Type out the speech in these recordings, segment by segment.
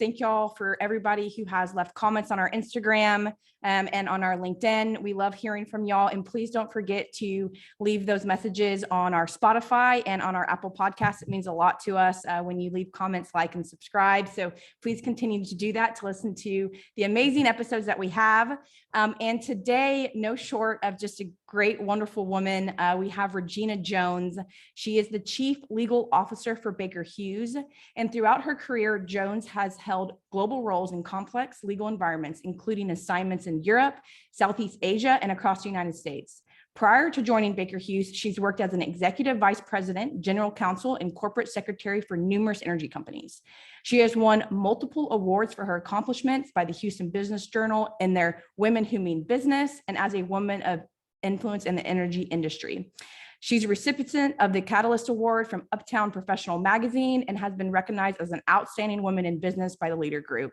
thank y'all for everybody who has left comments on our Instagram and on our LinkedIn. We love hearing from y'all, and please don't forget to leave those messages on our Spotify and on our Apple Podcasts. It means a lot to us when you leave comments, like, and subscribe. So please continue to do that to listen to the amazing episodes that we have. And today, no short of just a great, wonderful woman, we have Regina Jones. She is the Chief Legal Officer for Baker Hughes. And throughout her career, Jones has held global roles in complex legal environments, including assignments in Europe, Southeast Asia, and across the United States. Prior to joining Baker Hughes, she's worked as an executive vice president, general counsel, and corporate secretary for numerous energy companies. She has won multiple awards for her accomplishments by the Houston Business Journal in their Women Who Mean Business and as a woman of influence in the energy industry. She's a recipient of the Catalyst Award from Uptown Professional Magazine and has been recognized as an outstanding woman in business by the Leader Group.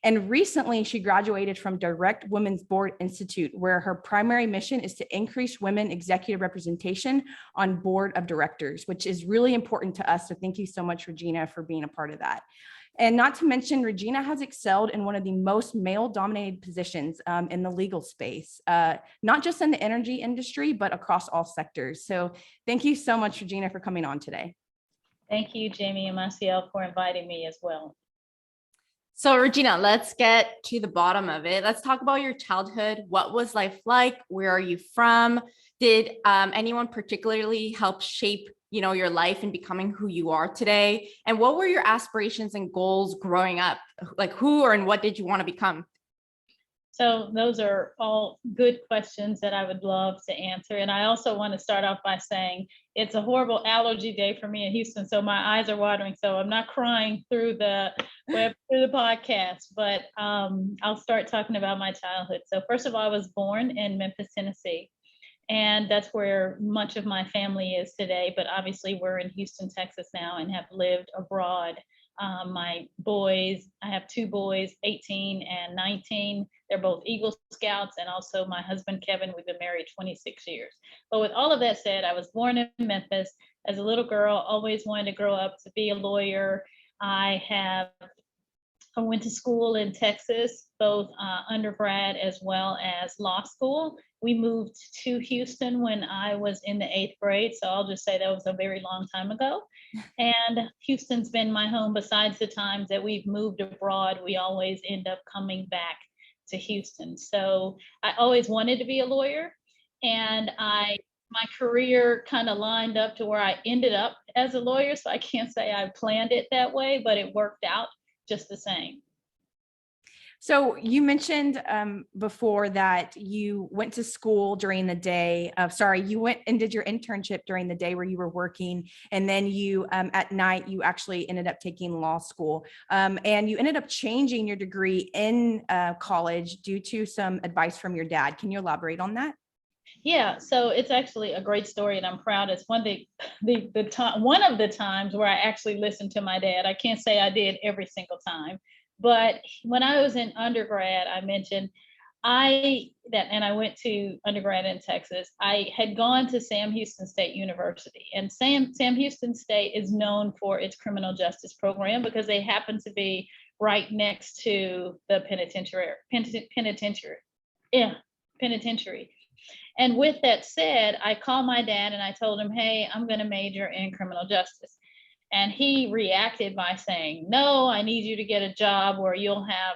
And recently, she graduated from Direct Women's Board Institute, where her primary mission is to increase women executive representation on board of directors, which is really important to us. So thank you so much, Regina, for being a part of that. And not to mention, Regina has excelled in one of the most male-dominated positions in the legal space, not just in the energy industry, but across all sectors. So thank you so much, Regina, for coming on today. Thank you, Jamie and Massiel, for inviting me as well. So Regina, let's get to the bottom of it. Let's talk about your childhood. What was life like? Where are you from? Did anyone particularly help shape, your life and becoming who you are today? And what were your aspirations and goals growing up? Like who or and what did you want to become? So those are all good questions that I would love to answer. And I also want to start off by saying it's a horrible allergy day for me in Houston. So my eyes are watering. So I'm not crying through the podcast, but I'll start talking about my childhood. So first of all, I was born in Memphis, Tennessee. And that's where much of my family is today. But obviously we're in Houston, Texas now and have lived abroad. My boys, I have two boys, 18 and 19. They're both Eagle Scouts, and also my husband, Kevin, we've been married 26 years. But with all of that said, I was born in Memphis as a little girl, always wanted to grow up to be a lawyer. I went to school in Texas, both undergrad as well as law school. We moved to Houston when I was in the 8th grade. So I'll just say that was a very long time ago. And Houston's been my home. Besides the times that we've moved abroad, we always end up coming back to Houston. So I always wanted to be a lawyer. And my career kind of lined up to where I ended up as a lawyer. So I can't say I planned it that way, but it worked out just the same. So you mentioned before that you went to school during the day. You went and did your internship during the day where you were working. And then you, at night, you actually ended up taking law school. And you ended up changing your degree in college due to some advice from your dad. Can you elaborate on that? Yeah, so it's actually a great story, and I'm proud. It's one of the times where I actually listened to my dad. I can't say I did every single time, but when I was in undergrad, I mentioned I went to undergrad in Texas. I had gone to Sam Houston State University, and Sam Houston State is known for its criminal justice program because they happen to be right next to the penitentiary. And with that said, I called my dad and I told him, hey, I'm going to major in criminal justice. And he reacted by saying, no, I need you to get a job where you'll have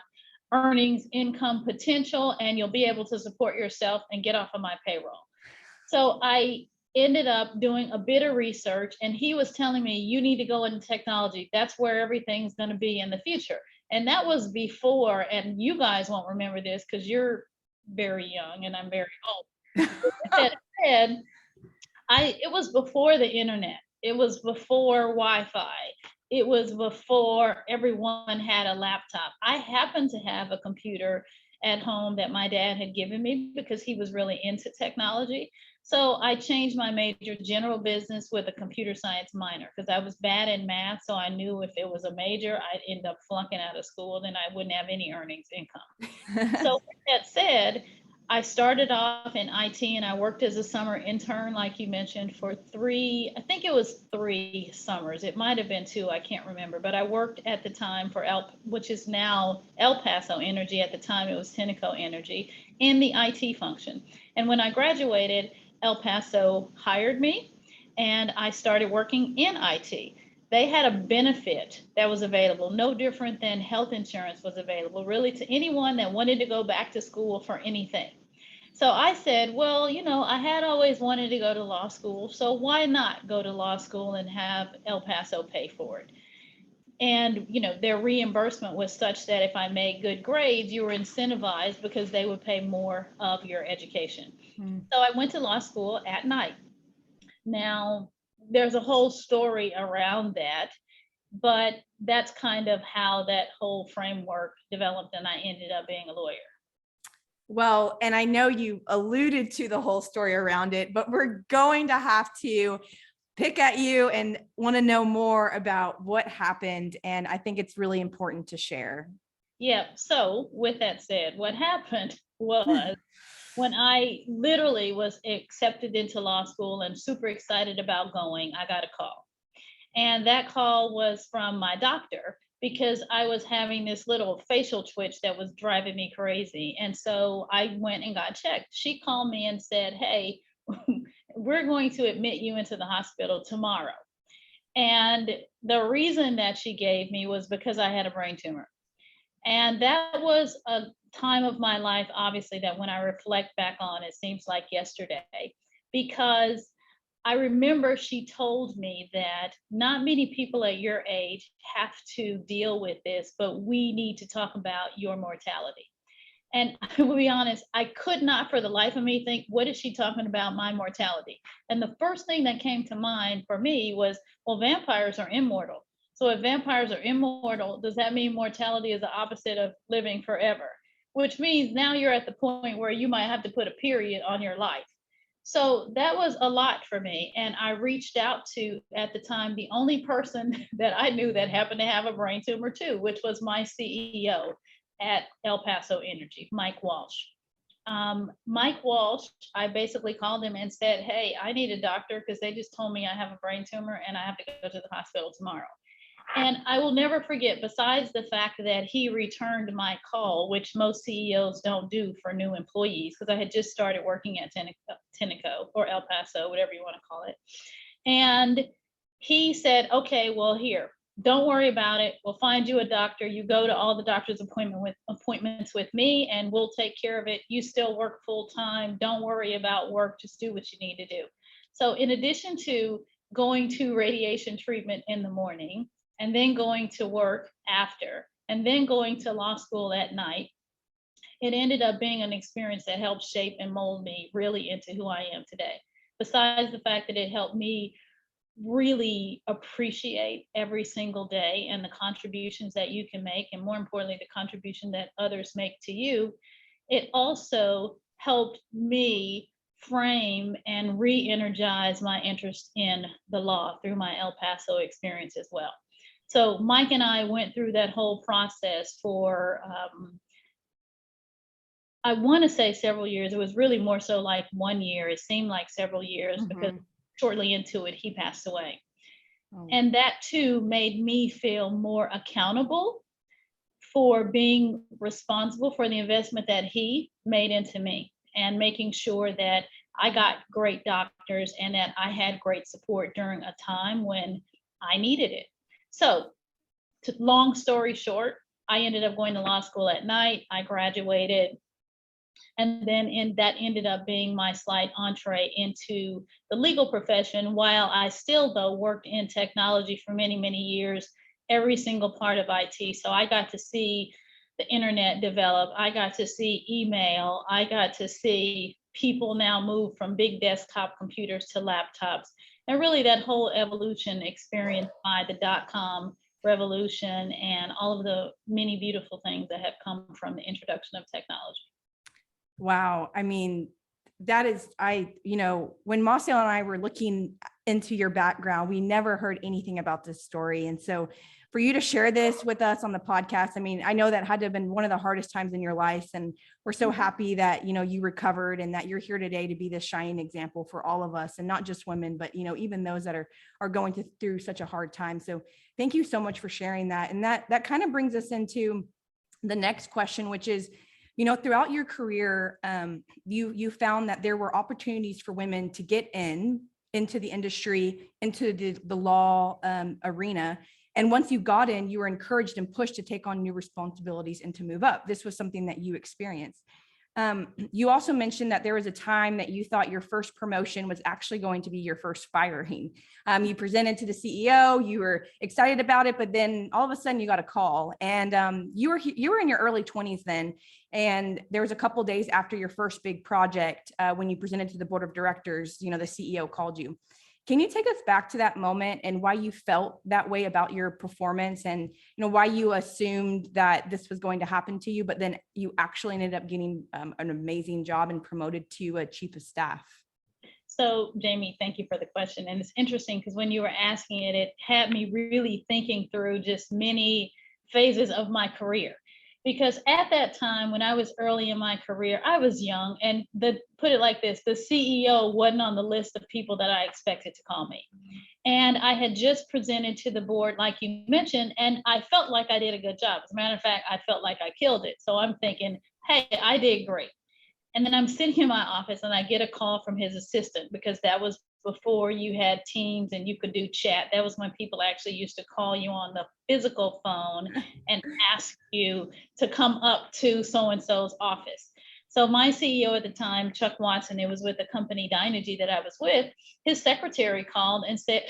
earnings, income potential, and you'll be able to support yourself and get off of my payroll. So I ended up doing a bit of research, and he was telling me, you need to go into technology. That's where everything's going to be in the future. And that was before, and you guys won't remember this because you're very young and I'm very old. That said, it was before the internet. It was before Wi-Fi. It was before everyone had a laptop. I happened to have a computer at home that my dad had given me because he was really into technology. So I changed my major general business with a computer science minor because I was bad in math. So I knew if it was a major, I'd end up flunking out of school, then I wouldn't have any earnings income. So with that said, I started off in IT and I worked as a summer intern, like you mentioned, for I think it was 3 summers. It might have been 2, I can't remember. But I worked at the time for which is now El Paso Energy. At the time, it was Tenneco Energy, in the IT function. And when I graduated, El Paso hired me and I started working in IT. They had a benefit that was available, no different than health insurance was available, really, to anyone that wanted to go back to school for anything. So I said, well, I had always wanted to go to law school, so why not go to law school and have El Paso pay for it? And, their reimbursement was such that if I made good grades, you were incentivized because they would pay more of your education. So I went to law school at night. Now, there's a whole story around that, but that's kind of how that whole framework developed, and I ended up being a lawyer. Well, and I know you alluded to the whole story around it, but we're going to have to pick at you and want to know more about what happened. And I think it's really important to share. Yeah. So with that said, what happened was when I literally was accepted into law school and super excited about going, I got a call. And that call was from my doctor, because I was having this little facial twitch that was driving me crazy. And so I went and got checked. She called me and said, hey, we're going to admit you into the hospital tomorrow. And the reason that she gave me was because I had a brain tumor. And that was a time of my life, obviously, that when I reflect back on, it seems like yesterday, because I remember she told me that not many people at your age have to deal with this, but we need to talk about your mortality. And I will be honest, I could not for the life of me think, what is she talking about, my mortality? And the first thing that came to mind for me was, well, vampires are immortal. So if vampires are immortal, does that mean mortality is the opposite of living forever? Which means now you're at the point where you might have to put a period on your life. So that was a lot for me. And I reached out to, at the time, the only person that I knew that happened to have a brain tumor too, which was my CEO at El Paso Energy, Mike Walsh. Mike Walsh, I basically called him and said, hey, I need a doctor because they just told me I have a brain tumor and I have to go to the hospital tomorrow. And I will never forget, besides the fact that he returned my call, which most CEOs don't do for new employees, because I had just started working at Tenneco or El Paso, whatever you want to call it. And he said, okay, well, here, don't worry about it. We'll find you a doctor. You go to all the doctor's appointments with me and we'll take care of it. You still work full time. Don't worry about work. Just do what you need to do. So in addition to going to radiation treatment in the morning, and then going to work after, and then going to law school at night, it ended up being an experience that helped shape and mold me really into who I am today. Besides the fact that it helped me really appreciate every single day and the contributions that you can make, and more importantly, the contribution that others make to you, it also helped me frame and re-energize my interest in the law through my El Paso experience as well. So Mike and I went through that whole process for, I want to say several years. It was really more so like 1 year. It seemed like several years because shortly into it, he passed away. Oh. And that too made me feel more accountable for being responsible for the investment that he made into me, and making sure that I got great doctors and that I had great support during a time when I needed it. So, long story short, I ended up going to law school at night. I graduated, and then that ended up being my slight entree into the legal profession, while I still, though, worked in technology for many, many years, every single part of IT. So I got to see the internet develop. I got to see email. I got to see people now move from big desktop computers to laptops. And really that whole evolution experienced by the .com revolution and all of the many beautiful things that have come from the introduction of technology. Wow. I mean, that is, when Massiel and I were looking into your background, we never heard anything about this story. And so for you to share this with us on the podcast. I mean, I know that had to have been one of the hardest times in your life, and we're so happy that, you know, you recovered and that you're here today to be this shining example for all of us, and not just women, but, you know, even those that are going through such a hard time. So thank you so much for sharing that. And that kind of brings us into the next question, which is, you know, throughout your career, you found that there were opportunities for women to get into the industry, into the law arena. And once you got in, you were encouraged and pushed to take on new responsibilities and to move up. This was something that you experienced. You also mentioned that there was a time that you thought your first promotion was actually going to be your first firing. You presented to the CEO, you were excited about it, but then all of a sudden you got a call, and you were in your early 20s then. And there was a couple of days after your first big project, when you presented to the board of directors, you know, the CEO called you. Can you take us back to that moment and why you felt that way about your performance, and, you know, why you assumed that this was going to happen to you, but then you actually ended up getting an amazing job and promoted to a chief of staff? So, Jamie, thank you for the question. And it's interesting because when you were asking it, it had me really thinking through just many phases of my career. Because at that time, when I was early in my career, I was young, and put it like this, the CEO wasn't on the list of people that I expected to call me. And I had just presented to the board, like you mentioned, and I felt like I did a good job. As a matter of fact, I felt like I killed it. So I'm thinking, hey, I did great. And then I'm sitting in my office and I get a call from his assistant, because that was before you had Teams and you could do chat. That was when people actually used to call you on the physical phone and ask you to come up to so-and-so's office. So my CEO at the time, Chuck Watson, it was with the company Dynegy that I was with, his secretary called and said,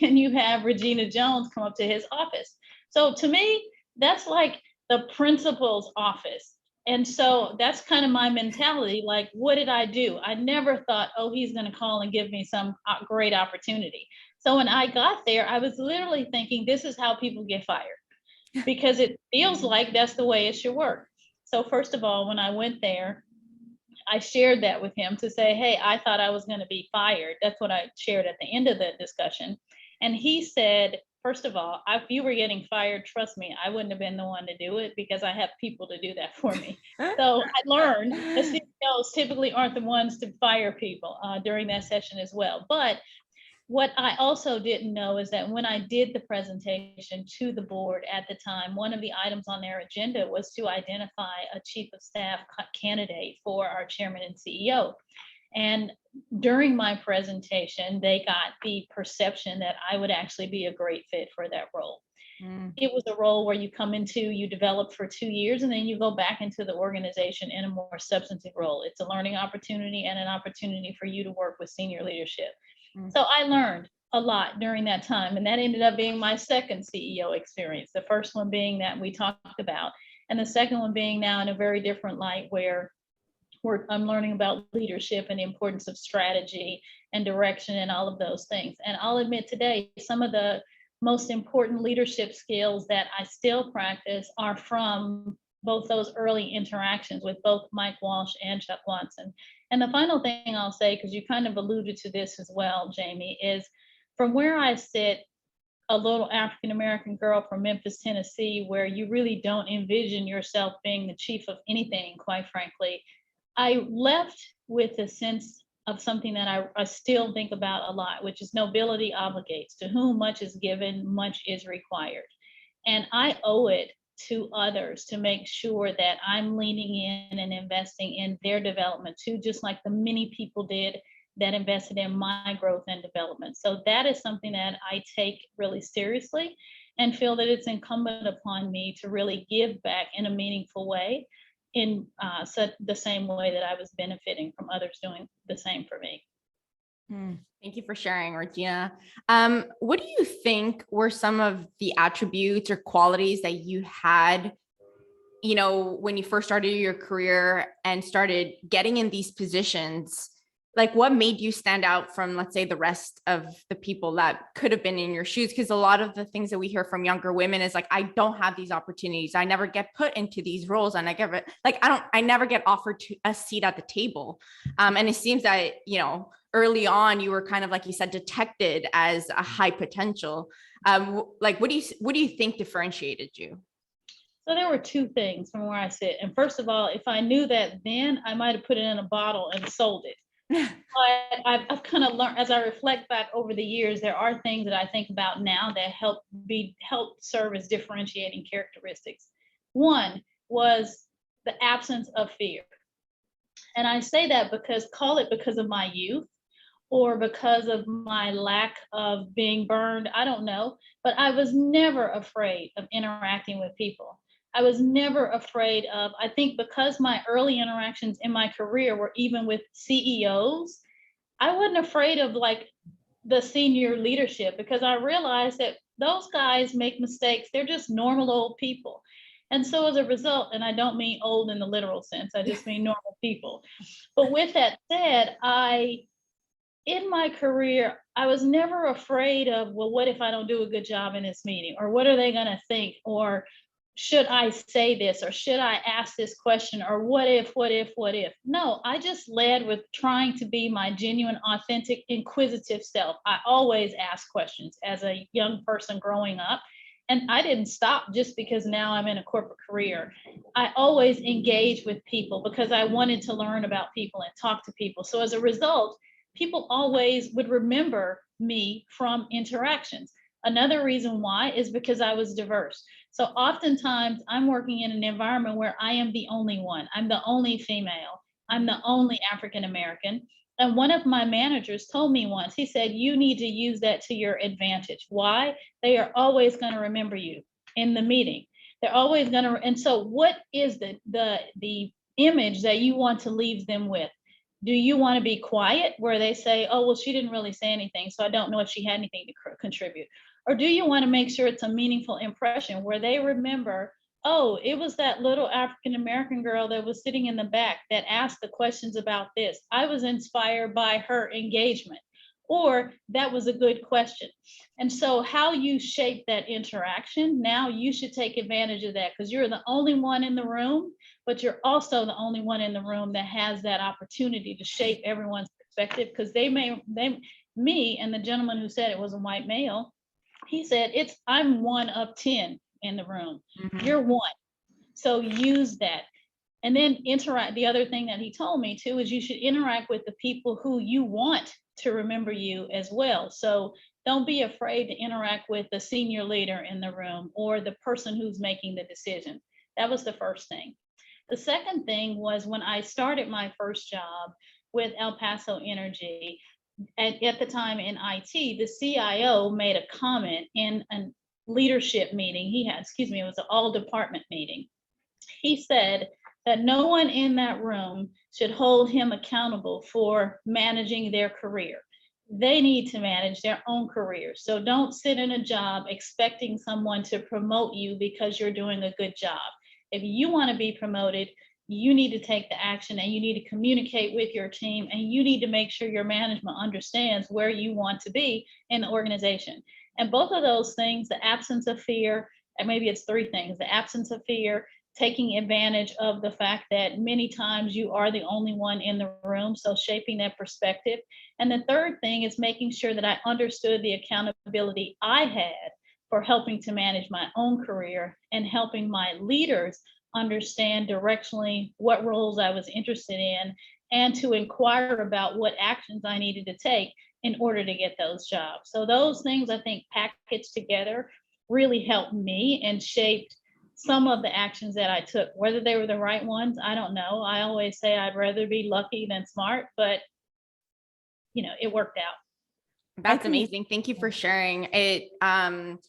can you have Regina Jones come up to his office? So to me, that's like the principal's office. And so that's kind of my mentality. Like, what did I do? I never thought, oh, he's going to call and give me some great opportunity. So when I got there, I was literally thinking, this is how people get fired, because it feels like that's the way it should work. So first of all, when I went there, I shared that with him to say, hey, I thought I was going to be fired. That's what I shared at the end of the discussion. And he said, first of all, if you were getting fired, trust me, I wouldn't have been the one to do it, because I have people to do that for me. So I learned the CEOs typically aren't the ones to fire people during that session as well. But what I also didn't know is that when I did the presentation to the board at the time, one of the items on their agenda was to identify a chief of staff candidate for our chairman and CEO. And during my presentation, they got the perception that I would actually be a great fit for that role. It was a role where you come into, you develop for 2 years, and then you go back into the organization in a more substantive role. It's a learning opportunity and an opportunity for you to work with senior leadership. So I learned a lot during that time, and that ended up being my second CEO experience. The first one being that we talked about, and the second one being now in a very different light, where I'm learning about leadership and the importance of strategy and direction and all of those things. And I'll admit today, some of the most important leadership skills that I still practice are from both those early interactions with both Mike Walsh and Chuck Watson. And the final thing I'll say, because you kind of alluded to this as well, Jamie, is from where I sit, a little African-American girl from Memphis, Tennessee, where you really don't envision yourself being the chief of anything, quite frankly, I left with a sense of something that I still think about a lot, which is nobility obligates. To whom much is given, much is required. And I owe it to others to make sure that I'm leaning in and investing in their development too, just like the many people did that invested in my growth and development. So that is something that I take really seriously and feel that it's incumbent upon me to really give back in a meaningful way, in the same way that I was benefiting from others doing the same for me. Thank you for sharing, Regina. What do you think were some of the attributes or qualities that you had, you know, when you first started your career and started getting in these positions? Like, what made you stand out from, let's say, the rest of the people that could have been in your shoes? Because a lot of the things that we hear from younger women is like, I don't have these opportunities. I never get put into these roles, and I never get offered a seat at the table. And it seems that, you know, early on, you were kind of, like you said, detected as a high potential. Like, what do you think differentiated you? So there were two things from where I sit. And first of all, if I knew that then, I might have put it in a bottle and sold it. But I've kind of learned, as I reflect back over the years, there are things that I think about now that help serve as differentiating characteristics. One was the absence of fear. And I say that call it because of my youth or because of my lack of being burned, I don't know, but I was never afraid of interacting with people. I was never afraid of, I think because my early interactions in my career were even with CEOs, I wasn't afraid of like the senior leadership because I realized that those guys make mistakes. They're just normal old people. And so as a result, and I don't mean old in the literal sense, I just mean normal people. But with that said, in my career, I was never afraid of, well, what if I don't do a good job in this meeting? Or what are they going to think? Or should I say this? Or should I ask this question? Or what if? No, I just led with trying to be my genuine, authentic, inquisitive self. I always ask questions as a young person growing up. And I didn't stop just because now I'm in a corporate career. I always engaged with people because I wanted to learn about people and talk to people. So as a result, people always would remember me from interactions. Another reason why is because I was diverse. So oftentimes I'm working in an environment where I am the only one. I'm the only female. I'm the only African American. And one of my managers told me once, he said, you need to use that to your advantage. Why? They are always going to remember you in the meeting. They're always going to. And so what is the image that you want to leave them with? Do you want to be quiet where they say, oh, well, she didn't really say anything, so I don't know if she had anything to contribute? Or do you want to make sure it's a meaningful impression where they remember, oh, it was that little African American girl that was sitting in the back that asked the questions about this. I was inspired by her engagement, or that was a good question. And so how you shape that interaction, now you should take advantage of that because you're the only one in the room, but you're also the only one in the room that has that opportunity to shape everyone's perspective because me and the gentleman who said it was a white male, he said, I'm one of 10 in the room. Mhm. You're one. So use that. And then interact. The other thing that he told me too is you should interact with the people who you want to remember you as well. So don't be afraid to interact with the senior leader in the room or the person who's making the decision. That was the first thing. The second thing was when I started my first job with El Paso Energy, at the time in IT, the CIO made a comment in a leadership meeting he had, it was an all department meeting. He said that no one in that room should hold him accountable for managing their career. They need to manage their own career. So don't sit in a job expecting someone to promote you because you're doing a good job. If you want to be promoted, you need to take the action and you need to communicate with your team and you need to make sure your management understands where you want to be in the organization. And both of those things, the absence of fear, and maybe it's three things, the absence of fear, taking advantage of the fact that many times you are the only one in the room, so shaping that perspective. And the third thing is making sure that I understood the accountability I had for helping to manage my own career and helping my leaders understand directionally what roles I was interested in and to inquire about what actions I needed to take in order to get those jobs. So those things I think packaged together really helped me and shaped some of the actions that I took. Whether they were the right ones, I don't know. I always say I'd rather be lucky than smart, but it worked out. That's amazing. Thank you for sharing it.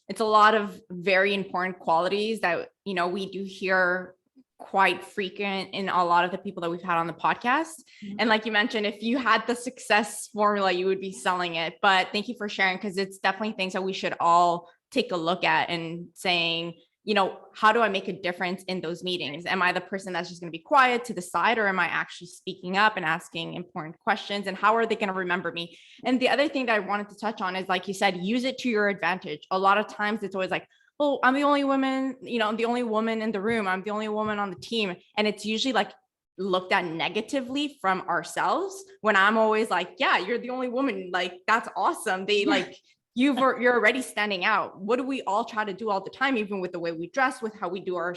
It's a lot of very important qualities that, we do hear quite frequent in a lot of the people that we've had on the podcast. Mhm. And like you mentioned, if you had the success formula, you would be selling it. But thank you for sharing, because it's definitely things that we should all take a look at and saying, how do I make a difference in those meetings? Am I the person that's just going to be quiet to the side, or am I actually speaking up and asking important questions? And how are they going to remember me? And the other thing that I wanted to touch on is, like you said, use it to your advantage. A lot of times it's always like, oh, I'm the only woman, I'm the only woman in the room. I'm the only woman on the team. And it's usually like looked at negatively from ourselves, when I'm always like, yeah, you're the only woman, like that's awesome. They like you're already standing out. What do we all try to do all the time, even with the way we dress, with how we do our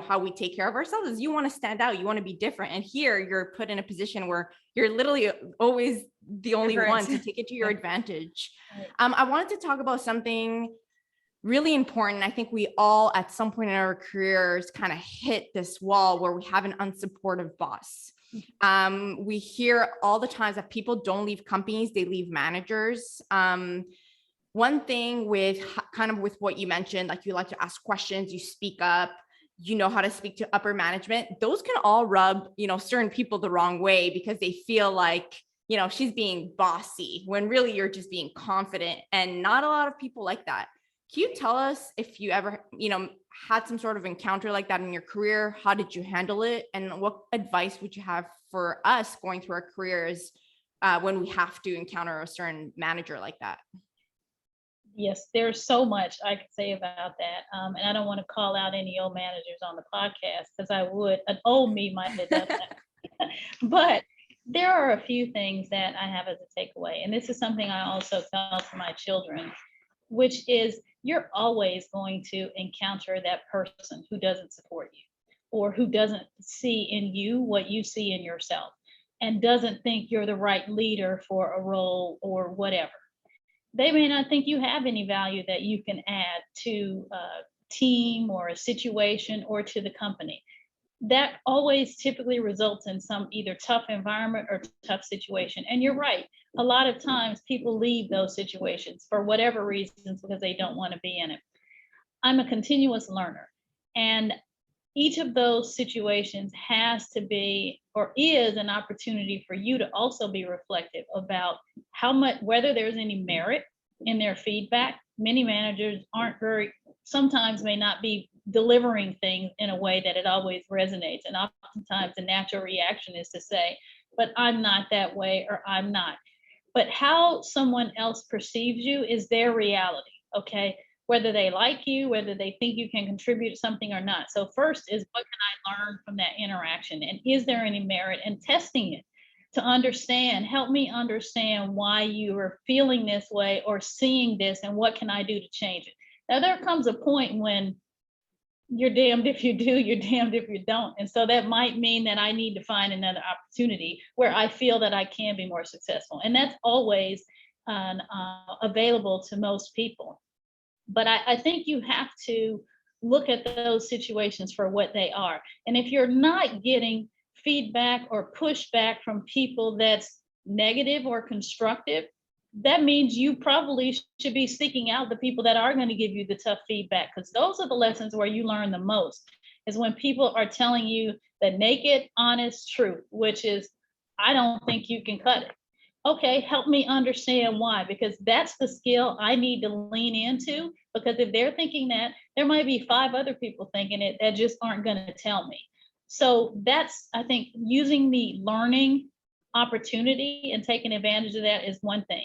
how we take care of ourselves, is you want to stand out, you want to be different. And here you're put in a position where you're literally always the only Different. one to take it to your advantage. Right. I wanted to talk about something really important. I think we all at some point in our careers kind of hit this wall where we have an unsupportive boss. We hear all the times that people don't leave companies, they leave managers. One thing with kind of with what you mentioned, like you like to ask questions, you speak up, you know how to speak to upper management, those can all rub, certain people the wrong way because they feel like, she's being bossy when really you're just being confident, and not a lot of people like that. Can you tell us if you ever, had some sort of encounter like that in your career? How did you handle it? And what advice would you have for us going through our careers when we have to encounter a certain manager like that? Yes, there's so much I could say about that. And I don't want to call out any old managers on the podcast because I would, an old me might have done that. But there are a few things that I have as a takeaway. And this is something I also tell to my children, which is you're always going to encounter that person who doesn't support you or who doesn't see in you what you see in yourself and doesn't think you're the right leader for a role or whatever. They may not think you have any value that you can add to a team or a situation or to the company. That always typically results in some either tough environment or tough situation. And you're right. A lot of times people leave those situations for whatever reasons because they don't want to be in it. I'm a continuous learner. And each of those situations has to be or is an opportunity for you to also be reflective about how much, whether there's any merit in their feedback. Many managers sometimes may not be delivering things in a way that it always resonates. And oftentimes the natural reaction is to say, but I'm not that way, or I'm not. But how someone else perceives you is their reality, okay? Whether they like you, whether they think you can contribute something or not. So first is, what can I learn from that interaction? And is there any merit in testing it to understand, help me understand why you are feeling this way or seeing this, and what can I do to change it? Now, there comes a point when you're damned if you do, you're damned if you don't. And so that might mean that I need to find another opportunity where I feel that I can be more successful. And that's always available to most people. But I think you have to look at those situations for what they are. And if you're not getting feedback or pushback from people that's negative or constructive, that means you probably should be seeking out the people that are going to give you the tough feedback, because those are the lessons where you learn the most, is when people are telling you the naked, honest truth, which is, I don't think you can cut it. Okay, help me understand why, because that's the skill I need to lean into, because if they're thinking that, there might be 5 other people thinking it that just aren't going to tell me. So that's, I think, using the learning opportunity and taking advantage of that is one thing.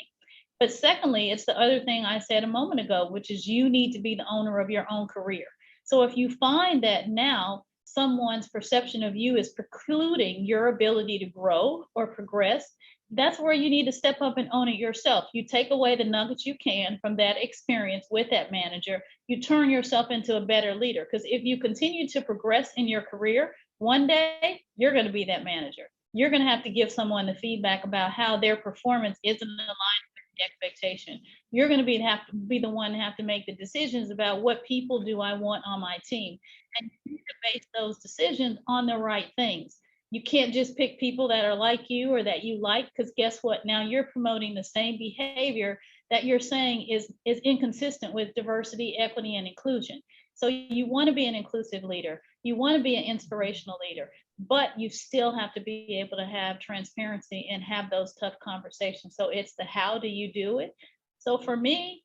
But secondly, it's the other thing I said a moment ago, which is you need to be the owner of your own career. So if you find that now someone's perception of you is precluding your ability to grow or progress, that's where you need to step up and own it yourself. You take away the nuggets you can from that experience with that manager. You turn yourself into a better leader, because if you continue to progress in your career, one day you're going to be that manager. You're going to have to give someone the feedback about how their performance isn't aligned with the expectation. You're going to have to be the one to have to make the decisions about what people do I want on my team, and you need to base those decisions on the right things. You can't just pick people that are like you or that you like, because guess what? Now you're promoting the same behavior that you're saying is inconsistent with diversity, equity, and inclusion. So you want to be an inclusive leader. You want to be an inspirational leader, but you still have to be able to have transparency and have those tough conversations. So it's the how do you do it? So for me,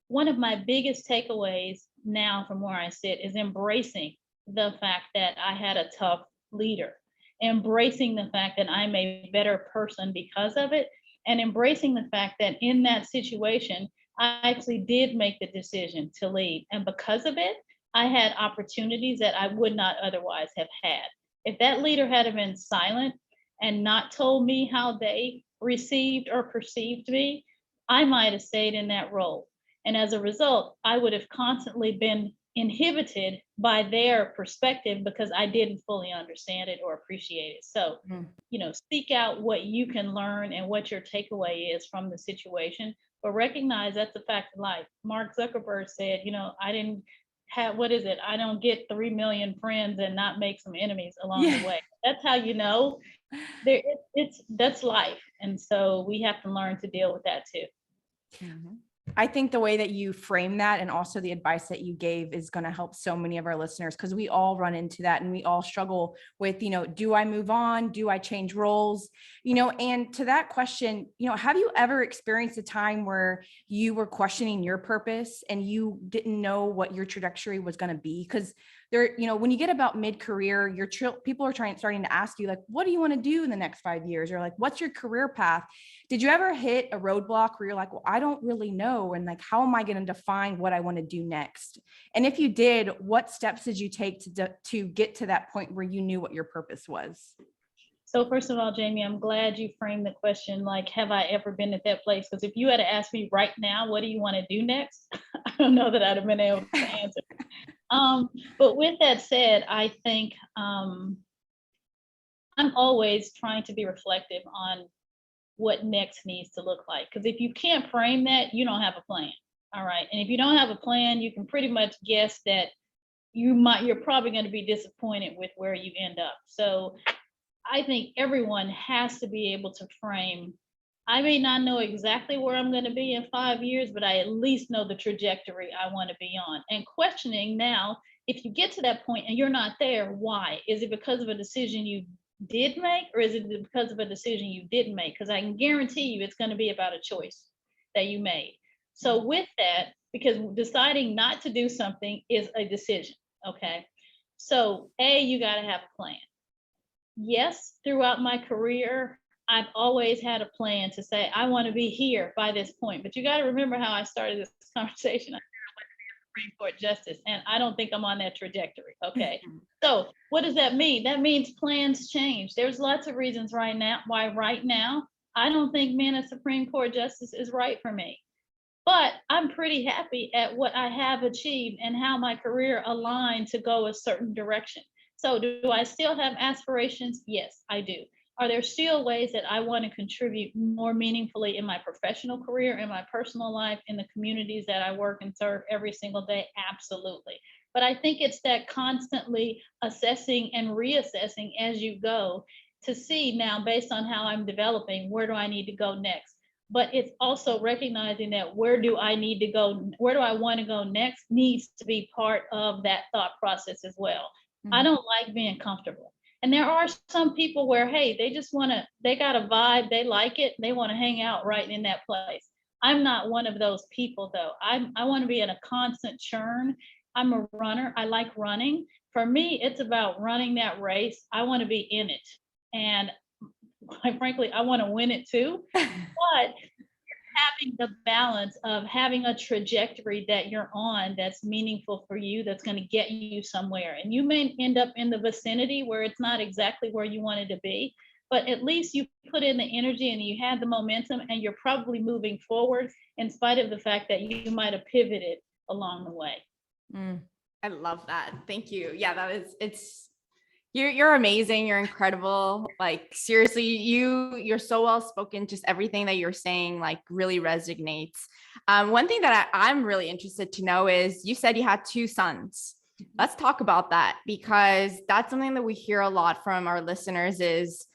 one of my biggest takeaways now from where I sit is embracing the fact that I had a tough leader, embracing the fact that I'm a better person because of it, and embracing the fact that in that situation, I actually did make the decision to leave. And because of it, I had opportunities that I would not otherwise have had. If that leader had been silent and not told me how they received or perceived me, I might have stayed in that role. And as a result, I would have constantly been inhibited by their perspective because I didn't fully understand it or appreciate it. So, Mm. seek out what you can learn and what your takeaway is from the situation, but recognize that's a fact of life. Mark Zuckerberg said, I didn't have, what is it? I don't get 3 million friends and not make some enemies along Yeah. the way. That's how that's life. And so we have to learn to deal with that too. Mhm. I think the way that you frame that and also the advice that you gave is going to help so many of our listeners, because we all run into that and we all struggle with, do I move on? Do I change roles? And to that question, have you ever experienced a time where you were questioning your purpose and you didn't know what your trajectory was going to be? Because when you get about mid-career, people are starting to ask you, like, what do you want to do in the next 5 years? Or like, what's your career path? Did you ever hit a roadblock where you're like, well, I don't really know. And like, how am I going to define what I want to do next? And if you did, what steps did you take to get to that point where you knew what your purpose was? So first of all, Jamie, I'm glad you framed the question like, have I ever been at that place? Because if you had to ask me right now, what do you want to do next? I don't know that I'd have been able to answer. But with that said, I think I'm always trying to be reflective on what next needs to look like. Because if you can't frame that, you don't have a plan. All right. And if you don't have a plan, you can pretty much guess that you're probably going to be disappointed with where you end up. So I think everyone has to be able to frame. I may not know exactly where I'm going to be in 5 years, but I at least know the trajectory I want to be on. And questioning now, if you get to that point and you're not there, why? Is it because of a decision you did make, or is it because of a decision you didn't make? Because I can guarantee you it's going to be about a choice that you made. So with that, because deciding not to do something is a decision, okay? So you got to have a plan. Yes, throughout my career, I've always had a plan to say, I want to be here by this point. But you got to remember how I started this conversation. I want to be a Supreme Court justice, and I don't think I'm on that trajectory. Okay. So what does that mean? That means plans change. There's lots of reasons right now why right now I don't think being a Supreme Court justice is right for me. But I'm pretty happy at what I have achieved and how my career aligned to go a certain direction. So do I still have aspirations? Yes, I do. Are there still ways that I want to contribute more meaningfully in my professional career, in my personal life, in the communities that I work and serve every single day? Absolutely. But I think it's that constantly assessing and reassessing as you go to see now, based on how I'm developing, where do I need to go next? But it's also recognizing that where do I want to go next needs to be part of that thought process as well. I don't like being comfortable. And there are some people where, hey, they got a vibe, they like it, they want to hang out right in that place. I'm not one of those people though. I want to be in a constant churn. I'm a runner. I like running. For me, it's about running that race. I want to be in it. And quite frankly, I want to win it too. But having the balance of having a trajectory that you're on that's meaningful for you, that's going to get you somewhere. And you may end up in the vicinity where it's not exactly where you wanted to be, but at least you put in the energy and you had the momentum and you're probably moving forward in spite of the fact that you might have pivoted along the way. I love that. Thank you. Yeah, you're amazing. You're incredible. Like seriously, you're so well spoken. Just everything that you're saying like really resonates. One thing that I'm really interested to know is you said you had 2 sons. Let's talk about that, because that's something that we hear a lot from our listeners is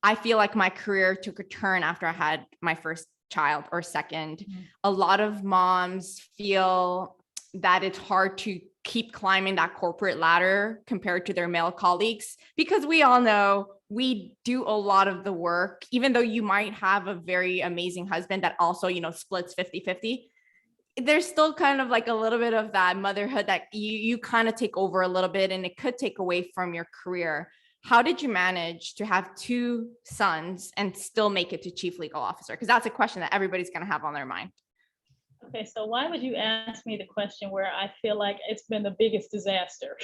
I feel like my career took a turn after I had my first child or second. A lot of moms feel that it's hard to keep climbing that corporate ladder compared to their male colleagues, because we all know we do a lot of the work, even though you might have a very amazing husband that also, splits 50-50. There's still kind of like a little bit of that motherhood that you kind of take over a little bit, and it could take away from your career. How did you manage to have 2 sons and still make it to chief legal officer? Because that's a question that everybody's going to have on their mind. Okay, so why would you ask me the question where I feel like it's been the biggest disaster?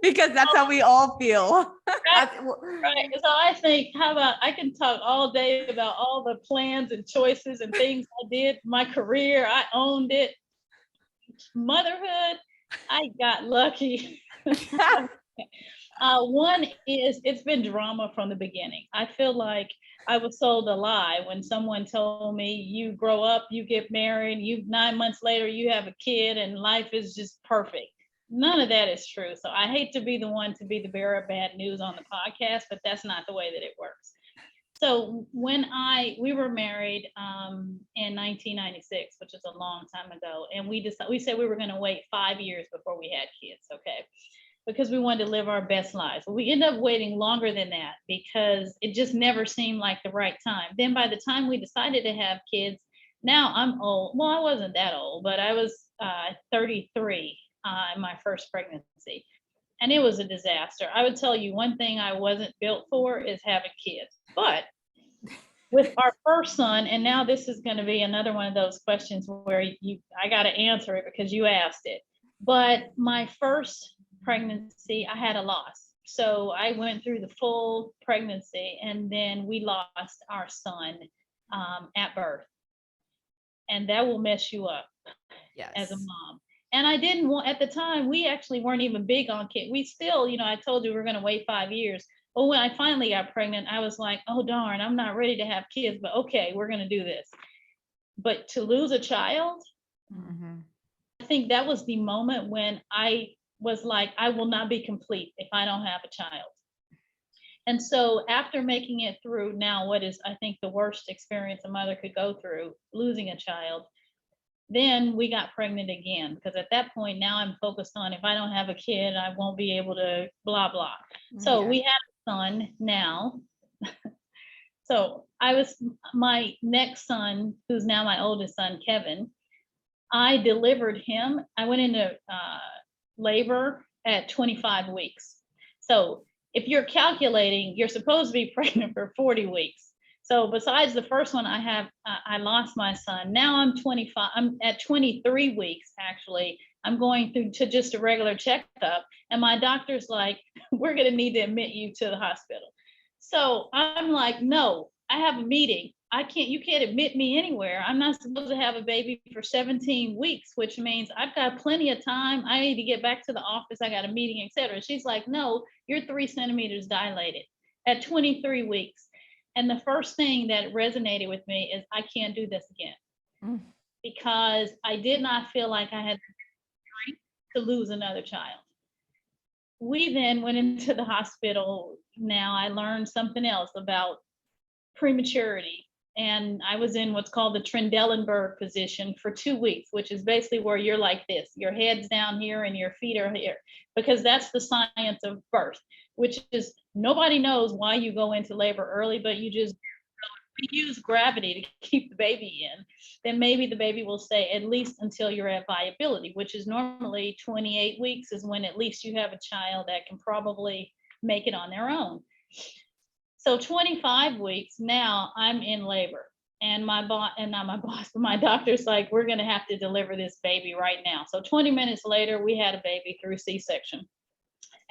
Because that's how we all feel. Right. So I think, how about I can talk all day about all the plans and choices and things I did. My career, I owned it. Motherhood, I got lucky. One is it's been drama from the beginning. I feel like I was sold a lie when someone told me you grow up, you get married, 9 months later, you have a kid and life is just perfect. None of that is true. So I hate to be the one to be the bearer of bad news on the podcast, but that's not the way that it works. So when we were married in 1996, which is a long time ago, and we said we were going to wait 5 years before we had kids, okay? Because we wanted to live our best lives. But we ended up waiting longer than that because it just never seemed like the right time. Then by the time we decided to have kids, now I'm old. Well, I wasn't that old, but I was 33 in my first pregnancy. And it was a disaster. I would tell you one thing I wasn't built for is having kids. But with our first son, and now this is going to be another one of those questions where I got to answer it because you asked it. But my first pregnancy, I had a loss. So I went through the full pregnancy and then we lost our son at birth. And that will mess you up as a mom. And I didn't want, at the time, we actually weren't even big on kids. We still, I told you we're going to wait 5 years. But when I finally got pregnant, I was like, oh, darn, I'm not ready to have kids, but okay, we're going to do this. But to lose a child, I think that was the moment when I was like, I will not be complete if I don't have a child. And so after making it through now, what is, I think, the worst experience a mother could go through, losing a child, then we got pregnant again, because at that point now I'm focused on if I don't have a kid, I won't be able to blah, blah. So we have a son now. So my next son, who's now my oldest son, Kevin, I delivered him. I went into labor at 25 weeks. So if you're calculating, you're supposed to be pregnant for 40 weeks. So besides the first one, I lost my son. Now I'm 25, I'm at 23 weeks, actually. I'm going through to just a regular checkup. And my doctor's like, we're going to need to admit you to the hospital. So I'm like, no, I have a meeting. You can't admit me anywhere. I'm not supposed to have a baby for 17 weeks, which means I've got plenty of time. I need to get back to the office. I got a meeting, etc. She's like, no, you're 3 centimeters dilated at 23 weeks. And the first thing that resonated with me is I can't do this again because I did not feel like I had the strength to lose another child. We then went into the hospital. Now I learned something else about prematurity. And I was in what's called the Trendelenburg position for 2 weeks, which is basically where you're like this, your head's down here and your feet are here, because that's the science of birth, which is nobody knows why you go into labor early, but we use gravity to keep the baby in. Then maybe the baby will stay at least until you're at viability, which is normally 28 weeks is when at least you have a child that can probably make it on their own. So 25 weeks, now I'm in labor, and my doctor's like, we're going to have to deliver this baby right now. So 20 minutes later, we had a baby through C-section.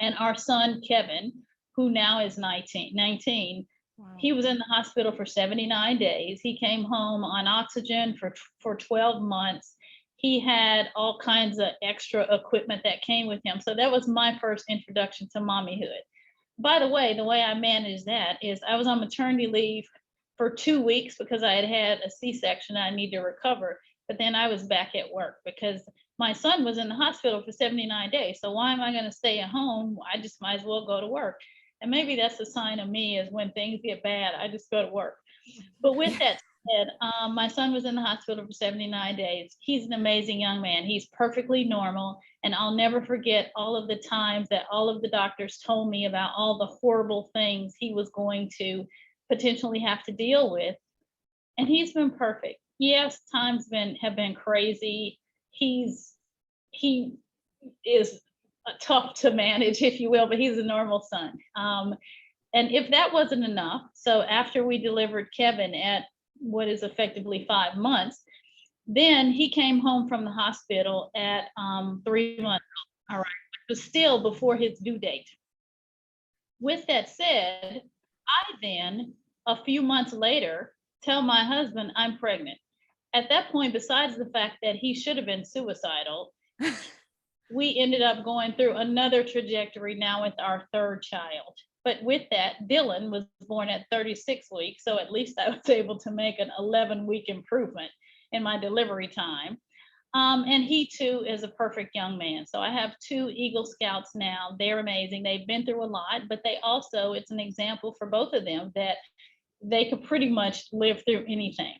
And our son, Kevin, who now is 19, wow. He was in the hospital for 79 days. He came home on oxygen for 12 months. He had all kinds of extra equipment that came with him. So that was my first introduction to mommyhood. By the way I managed that is I was on maternity leave for 2 weeks because I had a C-section. I need to recover, but then I was back at work because my son was in the hospital for 79 days. So why am I going to stay at home? I just might as well go to work. And maybe that's a sign of me is when things get bad, I just go to work. But with that said, my son was in the hospital for 79 days. He's an amazing young man. He's perfectly normal. And I'll never forget all of the times that all of the doctors told me about all the horrible things he was going to potentially have to deal with. And he's been perfect. Yes, times have been crazy. He is tough to manage, if you will, but he's a normal son. And if that wasn't enough, so after we delivered Kevin at what is effectively 5 months, Then he came home from the hospital at 3 months old, all right, but still before his due date. With that said, I then, a few months later, tell my husband I'm pregnant. At that point, besides the fact that he should have been suicidal, we ended up going through another trajectory now with our third child. But with that, Dylan was born at 36 weeks. So at least I was able to make an 11-week improvement in my delivery time. And he too is a perfect young man. So I have 2 Eagle Scouts now. They're amazing. They've been through a lot, but they also, it's an example for both of them that they could pretty much live through anything.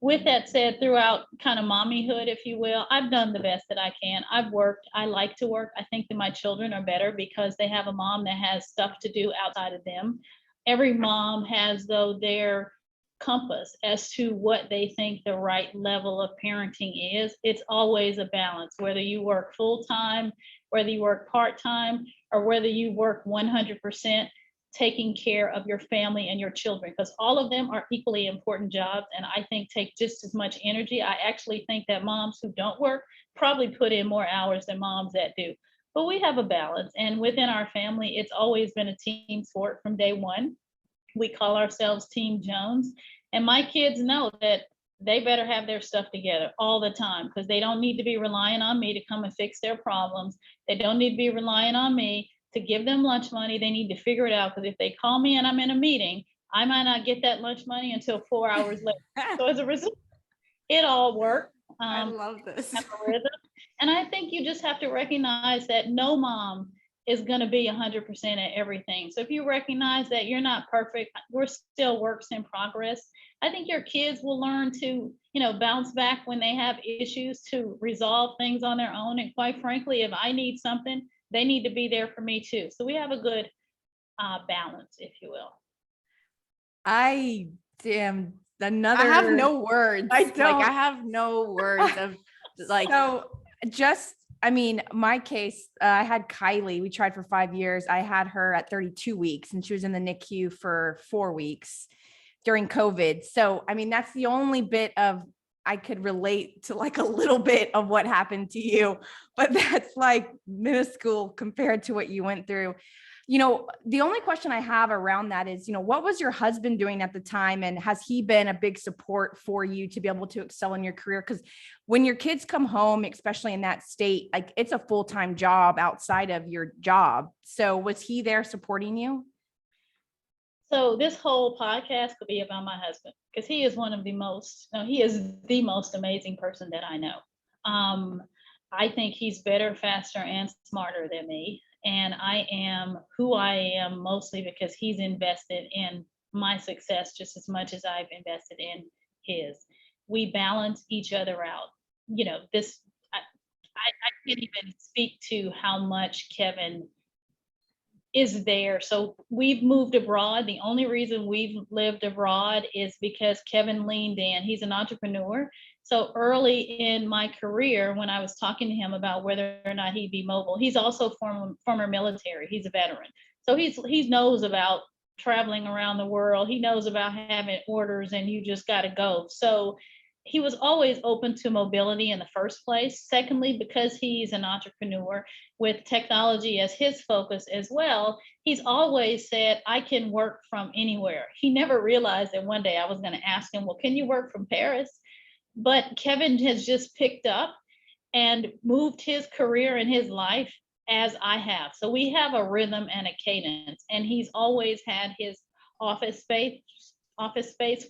With that said, throughout kind of mommyhood, if you will, I've done the best that I can. I've worked. I like to work. I think that my children are better because they have a mom that has stuff to do outside of them. Every mom has, though, their compass as to what they think the right level of parenting is. It's always a balance, whether you work full time, whether you work part time, or whether you work 100%. Taking care of your family and your children, because all of them are equally important jobs, and I think take just as much energy. I actually think that moms who don't work probably put in more hours than moms that do. But we have a balance, and within our family, it's always been a team sport from day one. We call ourselves Team Jones, and my kids know that they better have their stuff together all the time, because they don't need to be relying on me to come and fix their problems. They don't need to be relying on me to give them lunch money. They need to figure it out, because if they call me and I'm in a meeting, I might not get that lunch money until 4 hours later. So as a result, it all worked. I love this. Have a rhythm. And I think you just have to recognize that no mom is going to be 100% at everything. So if you recognize that you're not perfect, we're still works in progress. I think your kids will learn to, bounce back when they have issues, to resolve things on their own. And quite frankly, if I need something, they need to be there for me too. So we have a good balance, if you will. I am another. I have no words. I don't. I have no words of So just, my case, I had Kylie. We tried for 5 years. I had her at 32 weeks, and she was in the NICU for 4 weeks during COVID. So, that's the only bit of I could relate to, like, a little bit of what happened to you, but that's like minuscule compared to what you went through. The only question I have around that is, what was your husband doing at the time? And has he been a big support for you to be able to excel in your career? Because when your kids come home, especially in that state, like, it's a full-time job outside of your job. So was he there supporting you? So this whole podcast could be about my husband, because he is he is the most amazing person that I know. I think he's better, faster, and smarter than me. And I am who I am mostly because he's invested in my success just as much as I've invested in his. We balance each other out. I can't even speak to how much Kevin is there. So we've moved abroad. The only reason we've lived abroad is because Kevin leaned in. He's an entrepreneur. So early in my career, when I was talking to him about whether or not he'd be mobile, he's also former military. He's a veteran. So he knows about traveling around the world. He knows about having orders and you just got to go. So he was always open to mobility in the first place. Secondly, because he's an entrepreneur with technology as his focus as well, he's always said, I can work from anywhere. He never realized that one day I was going to ask him, well, can you work from Paris? But Kevin has just picked up and moved his career and his life as I have. So we have a rhythm and a cadence, and he's always had his office space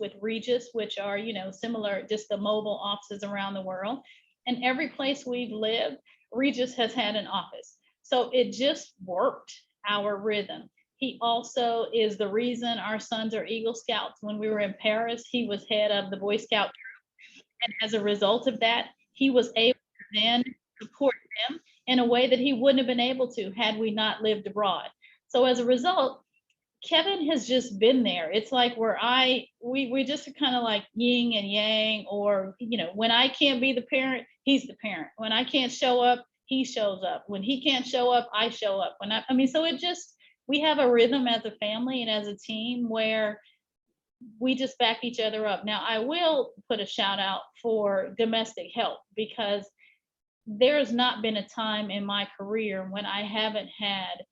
with Regis, which are, similar, just the mobile offices around the world. And every place we've lived, Regis has had an office. So it just worked, our rhythm. He also is the reason our sons are Eagle Scouts. When we were in Paris, he was head of the Boy Scout troop. And as a result of that, he was able to then support them in a way that he wouldn't have been able to had we not lived abroad. So as a result, Kevin has just been there. It's like we just are kind of like yin and yang, or, when I can't be the parent, he's the parent. When I can't show up, he shows up. When he can't show up, I show up. So we have a rhythm as a family and as a team where we just back each other up. Now, I will put a shout out for domestic help, because there's not been a time in my career when I haven't had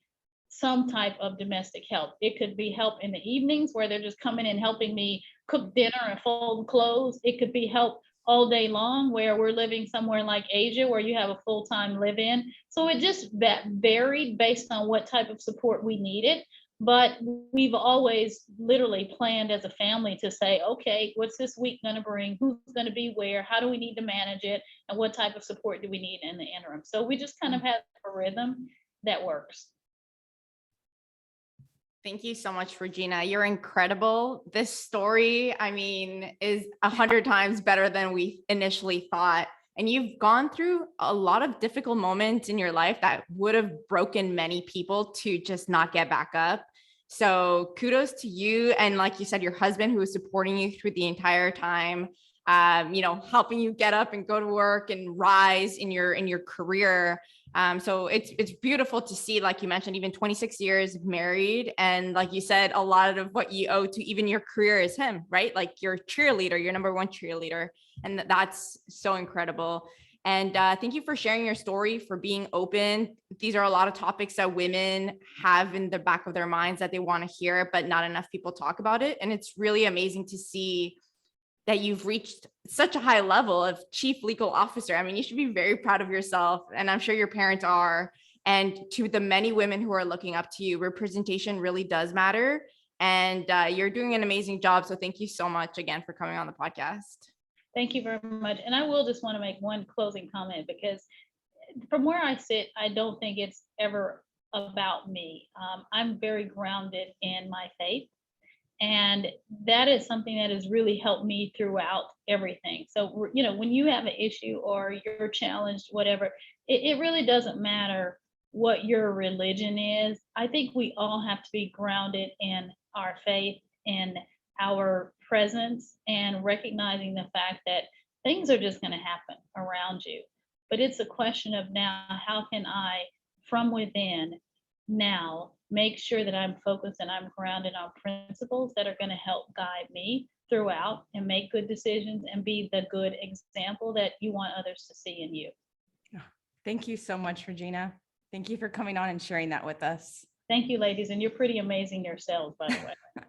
some type of domestic help. It could be help in the evenings where they're just coming and helping me cook dinner and fold clothes. It could be help all day long where we're living somewhere like Asia where you have a full-time live-in. So it just that varied based on what type of support we needed. But we've always literally planned as a family to say, okay, what's this week going to bring? Who's going to be where? How do we need to manage it? And what type of support do we need in the interim? So we just kind of have a rhythm that works. Thank you so much, Regina. You're incredible. This story, I mean, is 100 times better than we initially thought. And you've gone through a lot of difficult moments in your life that would have broken many people to just not get back up. So kudos to you. And like you said, your husband who was supporting you through the entire time, helping you get up and go to work and rise in your career. So it's beautiful to see, like you mentioned, even 26 years married. And like you said, a lot of what you owe to even your career is him, right? Like your cheerleader, your number one cheerleader. And that's so incredible. And thank you for sharing your story, for being open. These are a lot of topics that women have in the back of their minds that they want to hear, but not enough people talk about it. And it's really amazing to see that you've reached such a high level of chief legal officer. I mean, you should be very proud of yourself, and I'm sure your parents are. And to the many women who are looking up to you, representation really does matter. And you're doing an amazing job. So thank you so much again for coming on the podcast. Thank you very much. And I will just want to make one closing comment, because from where I sit, I don't think it's ever about me. I'm very grounded in my faith. And that is something that has really helped me throughout everything. So, when you have an issue or you're challenged, whatever, it really doesn't matter what your religion is. I think we all have to be grounded in our faith, in our presence, and recognizing the fact that things are just going to happen around you. But it's a question of now, how can I, from within, now make sure that I'm focused and I'm grounded on principles that are going to help guide me throughout and make good decisions and be the good example that you want others to see in you. Thank you so much, Regina. Thank you for coming on and sharing that with us. Thank you, ladies. And you're pretty amazing yourselves, by the way.